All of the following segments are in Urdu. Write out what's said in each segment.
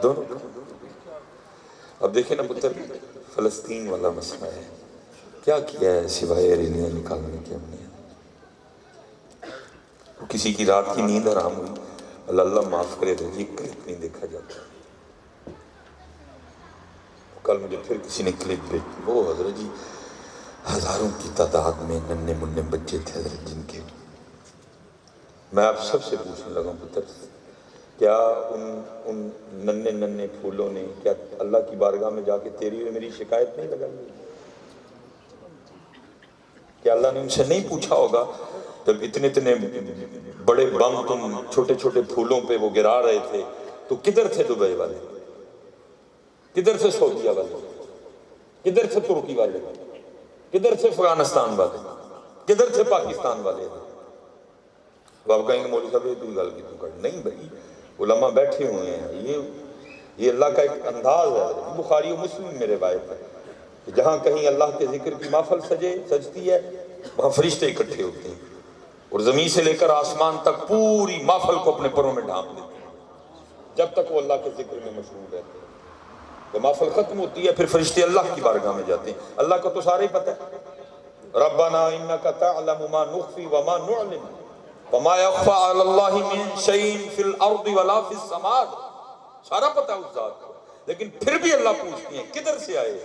دونوں کا۔ اب دیکھیں نا پتر، فلسطین والا مسئلہ ہے، کیا کیا ہے سوائے ریلیاں نکالنے کے ہم نے؟ کسی کی رات کی نیند حرام ہوئی، اللہ معاف کرے تو یہ کلپ نہیں دیکھا جاتا۔ کل مجھے پھر کسی نے کلپ بھیجی، وہ حضرت جی ہزاروں کی تعداد میں ننھے منھے بچے تھے حضرت، جن کے میں آپ سب سے پوچھنے لگا ہوں پتر، کیا ان ننھے ننھے پھولوں نے کیا اللہ کی بارگاہ میں جا کے تیری اور میری شکایت نہیں لگائی؟ کیا اللہ نے ان سے نہیں پوچھا ہوگا جب اتنے اتنے بڑے بم تم چھوٹے چھوٹے پھولوں پہ وہ گرا رہے تھے تو کدھر تھے دبئی والے، کدھر سے سعودیہ والے، کدھر سے ترکی والے، کدھر سے افغانستان والے، کدھر سے پاکستان والے؟ وہ آپ کہیں گے مولوی صاحب یہ تو گل کی تو کر، نہیں بھائی، علماء بیٹھے ہوئے ہیں، یہ اللہ کا ایک انداز ہے۔ بخاری و مسلم میں روایت ہے کہ جہاں کہیں اللہ کے ذکر کی محفل سجتی ہے وہاں فرشتے اکٹھے ہوتے ہیں اور زمین سے لے کر آسمان تک پوری محفل کو اپنے پروں میں ڈھانپ لیتے ہیں جب تک وہ اللہ کے ذکر میں مشغول رہتے ہیں۔ تو محفل ختم ہوتی ہے، پھر فرشتے اللہ کی بارگاہ میں جاتے ہیں۔ اللہ کو تو سارے ہی پتہ ہے، ربنا انک تعلم ما نخفی وما نعلم وما یخفی علی اللہ من شیء فی الارض ولا فی السماء، سارا پتہ ہے اس ذات کو، لیکن پھر بھی اللہ پوچھتے ہیں کدھر سے آئے؟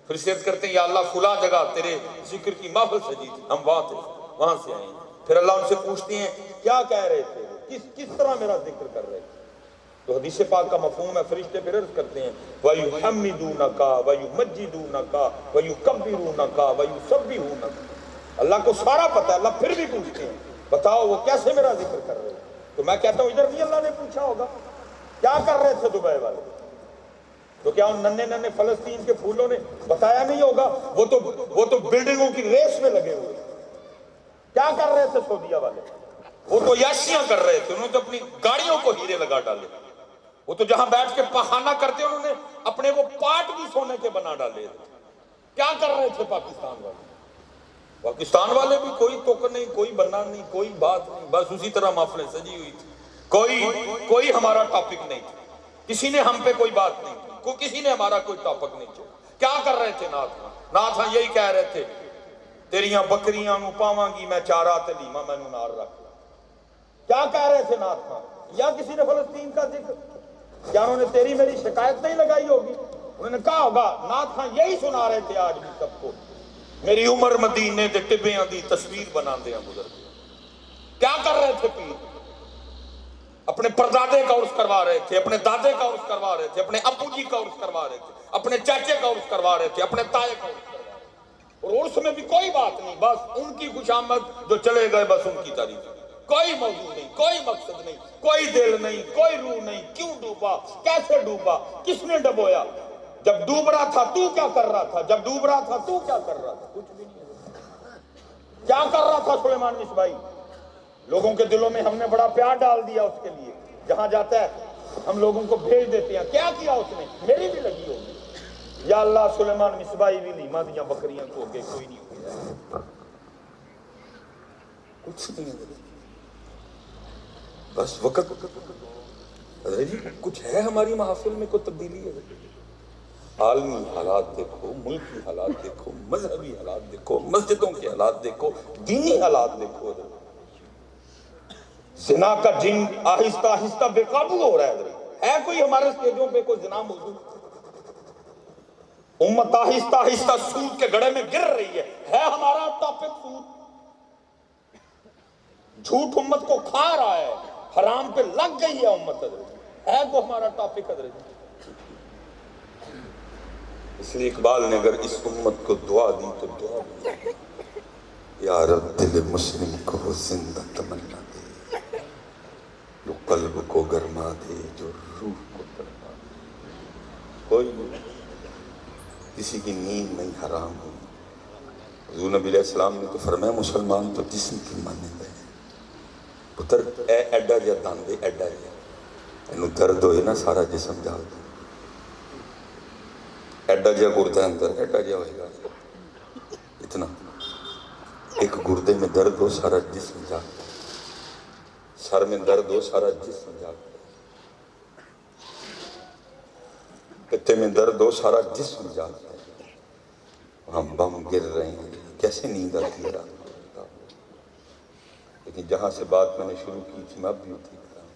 پھر سیرت کرتے ہیں یا اللہ فلاں جگہ تیرے ذکر کی محفل سجی تھی، ہم وہاں تھے، وہاں سے آئے ہیں۔ پھر اللہ ان سے پوچھتے ہیں کیا کہہ رہے تھے، کس طرح میرا ذکر کر رہے تھے؟ تو حدیث پاک کا مفہوم ہے، فرشتے پھر عرض کرتے ہیں وَيُحَمِّدُونَكَ وَيُمَجِّدُونَكَ وَيُكَبِّرُونَكَ وَيُسَبِّحُونَكَ۔ اللہ کو سارا پتہ ہے، اللہ پھر بھی پوچھتے ہیں بتاؤ وہ کیسے میرا ذکر کر رہے ہیں؟ تو میں کہتا ہوں ادھر بھی اللہ نے پوچھا ہوگا کیا کر رہے تھے دبئی والے؟ تو کیا ان ننھے ننھے فلسطین کے پھولوں نے بتایا نہیں ہوگا؟ وہ تو بلڈنگوں کی ریس میں لگے ہوئے، کیا کر رہے تھے سعودیہ والے؟ وہ تو یاشیاں کر رہے تھے، انہوں نے تو اپنی گاڑیوں کو ہیرے لگا ڈالے، وہ تو جہاں بیٹھ کے پہانا کرتے انہوں نے اپنے وہ پاٹ بھی سونے کے بنا ڈالے تھے۔ کیا کر رہے تھے پاکستان والے؟ پاکستان والے بھی کوئی توک نہیں، کوئی بنا نہیں، کوئی بات نہیں، بس اسی طرح محفلیں سجی ہوئی تھی، کوئی ہمارا ٹاپک نہیں تھا، کسی نے ہم پہ کوئی بات نہیں کی، کسی نے ہمارا کوئی ٹاپک نہیں چھوڑا۔ کیا کر رہے تھے ناتھ ہاں یہی کہہ رہے تھے تیریاں بکریاں نو پاواں گی میں چارہ تے لیما مینوں نال رکھ۔ کیا کہہ رہے تھے ناتھ خان؟ یا کسی نے فلسطین کا ذکر، کیا انہوں نے تیری میری شکایت نہیں لگائی ہوگی؟ انہوں نے کہا ہوگا ناتھ خان یہی سنا رہے تھے آج بھی سب کو، میری عمر مدینے دے ٹبیاں دی تصویر بنا دیا گزر گیا۔ کیا کر رہے تھے پیر؟ اپنے پردادے کا عرس کروا رہے تھے، اپنے دادے کا عرس کروا رہے تھے، اپنے ابو جی کا عرس کروا رہے تھے، اپنے چاچے کا عرس کروا رہے تھے، اپنے تائے کا عرس کروا رہے تھے، اور عرس میں بھی کوئی بات نہیں، بس ان کی خوش آمد جو چلے گئے بس ان کی تعریف، کوئی موضوع نہیں، کوئی مقصد نہیں، کوئی دل نہیں، کوئی روح نہیں، کیوں ڈوبا، کیسے ڈوبا، کس نے ڈبویا، جب ڈوب رہا تھا تو کیا کر رہا تھا، جب ڈوب رہا تھا تو کیا کر رہا تھا؟ کچھ بھی نہیں۔ کیا کر رہا تھا سلیمان مصباحی؟ لوگوں کے دلوں میں ہم نے بڑا پیار ڈال دیا اس کے لیے، جہاں جاتا ہے ہم لوگوں کو بھیج دیتے ہیں، کیا کیا اس نے؟ میری بھی لگی ہوگی، یا اللہ سلیمان مصباحی بھی لیما دیاں بکریاں کو کے کوئی نہیں ہو، کچھ نہیں ہے، بس وقت جی کچھ ہے ہماری محافل میں کوئی تبدیلی ہے؟ عالمی حالات دیکھو، ملکی حالات دیکھو، مذہبی حالات دیکھو، مسجدوں کے حالات دیکھو، دینی حالات دیکھو، زنا کا جن آہستہ آہستہ بے قابو ہو رہا ہے کوئی ہمارے اسٹیجوں پہ کوئی زنا موجود؟ امت آہستہ آہستہ سود کے گڑھے میں گر رہی ہے ہمارا ٹاپک سود؟ جھوٹ امت کو کھا رہا ہے، حرام پہ لگ گئی ہے امت، ہے کو ہمارا ٹاپک حضرت؟ اس لیے اقبال نے اگر اس امت کو دعا دی تو دعا دی، یا رب دل مسلم کو زندہ تمنا دے، جو قلب کو گرما دے، جو روح کو تڑپا دے۔ کوئی کسی کی نیند نہیں حرام ہوئی۔ حضور نبی علیہ السلام نے تو فرمایا مسلمان تو جسم کی مانند ہے، پتر اے ایڈا جا داندے ایڈا جا، اینو درد ہوئے نا سارا جسم جال دے، ایڈا جا گردہ اندر ایڈا جا ہوئے گا، اتنا ایک گردے میں درد ہو سارا جسم جال دے، سر میں درد ہو سارا جسم جال دے۔ پتے میں درد ہو سارا جسم جاگتا ہے، ہم بم گر رہے ہیں، کیسے نیند آتی ہے رات کو؟ لیکن جہاں سے بات میں نے شروع کی تھی میں اب بھی اٹھی کھڑا ہوں،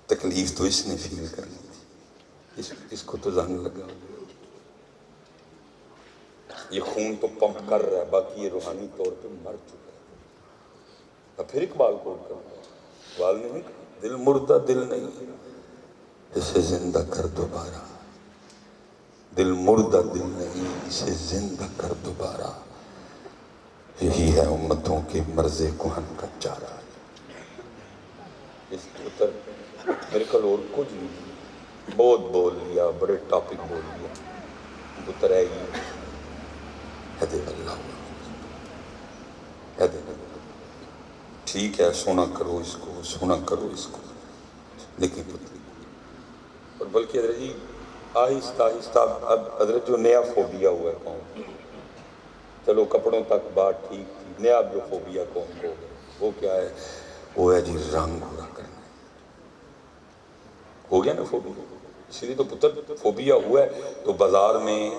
تکلیف تو اس نے فیل کرنی تھی، اس کو تو زنگ لگا، یہ خون تو پمپ کر رہا ہے، باقی یہ روحانی طور پہ مر چکا ہے۔ اب پھر اقبال کو اقبال نے نہیں کہا دل مردہ دل نہیں اسے زندہ کر دوبارہ، دل مردہ دل نہیں اسے زندہ کر دوبارہ، یہی ہے امتوں کے مرض کہن کا چارہ۔ اس کے اتر میرے کل اور کچھ نہیں، بہت بول لیا، بڑے ٹاپک بول لیا، اتر ہے گی حد اللہ حد اللہ، ٹھیک ہے سونا کرو اس کو، سونا کرو اس کو، لیکن اور بلکہ حضرت جی آہستہ آہستہ اب حضرت جو نیا فوبیا ہوا ہے قوم، چلو کپڑوں تک بات ٹھیک تھی، نیا جو فوبیا قوم کو ہو گیا وہ کیا ہے؟ وہ ہے جی رنگ گورا کرنا، ہو گیا نا فوبیا، اسی لیے تو پتر فوبیا ہوا ہے تو بازار میں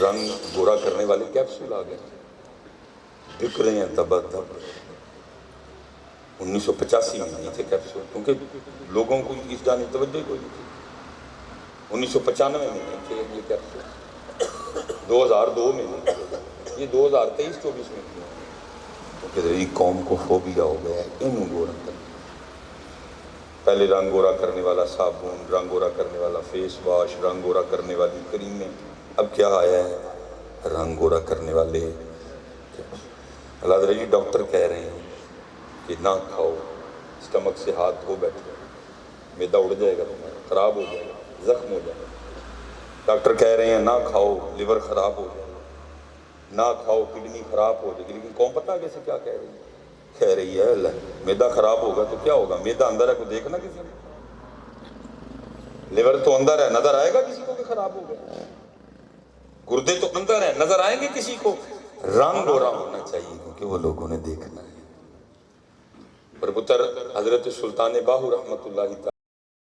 رنگ گورا کرنے والے کیپسول آ گئے، بک رہے ہیں دبا دب۔ 1985 میں نہیں تھے کیپسول، کیونکہ لوگوں کو اس جانب توجہ کوئی نہیں تھی، 1995 میں نہیں تھے یہ کیپسول، 2002 میں نہیں تھے، یہ 2023-24 میں تھے، کیونکہ یہ قوم کو فوبیا ہو گیا ہے ان گورا کرنے، پہلے رنگ گورا کرنے والا صابن، رنگ گورا کرنے والا فیس واش، رنگ گورا کرنے والی کریمیں، اب کیا آیا ہے؟ رنگ گورا کرنے والے اللہ حضرت جی ڈاکٹر کہہ رہے ہیں کہ نہ کھاؤ، اسٹمک سے ہاتھ دھو بیٹھو، معدہ اڑ جائے گا تمہارا، خراب ہو جائے گا، زخم ہو جائے گا۔ ڈاکٹر کہہ رہے ہیں نہ کھاؤ، لیور خراب ہو جائے گا، نہ کھاؤ کڈنی خراب ہو جائے گی، لیکن قوم پتہ کیسے کیا کہہ رہی ہے؟ کہہ رہی ہے معدہ خراب ہوگا تو کیا ہوگا؟ معدہ اندر ہے کو دیکھنا کسی نے، لیور تو اندر ہے نظر آئے گا کسی کو کہ خراب ہو گیا؟ گردے تو اندر ہیں نظر آئیں گے کسی کو؟ رنگ گورا ہونا چاہیے کیونکہ وہ لوگوں نے دیکھنا ہے۔ پر پتر حضرت سلطان باہو رحمت اللہ تعالی